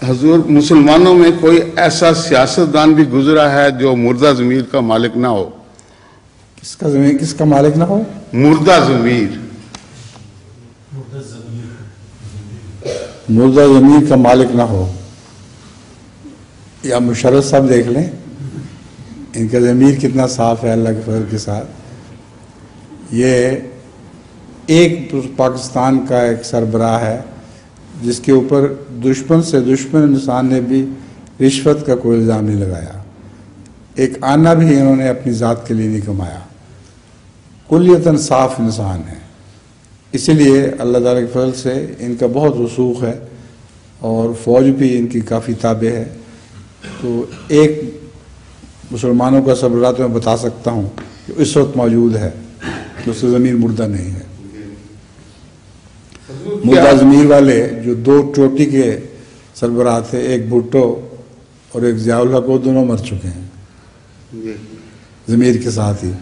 حضور مسلمانوں میں کوئی ایسا سیاستدان بھی گزرا ہے جو مردہ ضمیر کا مالک نہ ہو؟ کس کا مالک نہ ہو؟ مردہ ضمیر. مردہ ضمیر کا مالک نہ ہو. یا مشرف صاحب دیکھ لیں، ان کا ضمیر کتنا صاف ہے اللہ کے فضل کے ساتھ. یہ ایک پاکستان کا ایک سربراہ ہے جس کے اوپر دشمن سے دشمن انسان نے بھی رشوت کا کوئی الزام نہیں لگایا. ایک آنا بھی انہوں نے اپنی ذات کے لیے نہیں کمایا. کلیتاً صاف انسان ہے. اسی لیے اللہ تعالیٰ کے فضل سے ان کا بہت رسوخ ہے اور فوج بھی ان کی کافی تابع ہے. تو ایک مسلمانوں کا سربراہ تو میں بتا سکتا ہوں کہ اس وقت موجود ہے کہ اس کا ضمیر مردہ نہیں ہے. مردہ ضمیر والے جو دو چوٹی کے سربراہ تھے، ایک بھٹو اور ایک ضیاء الحق، وہ دونوں مر چکے ہیں ضمیر کے ساتھ ہی.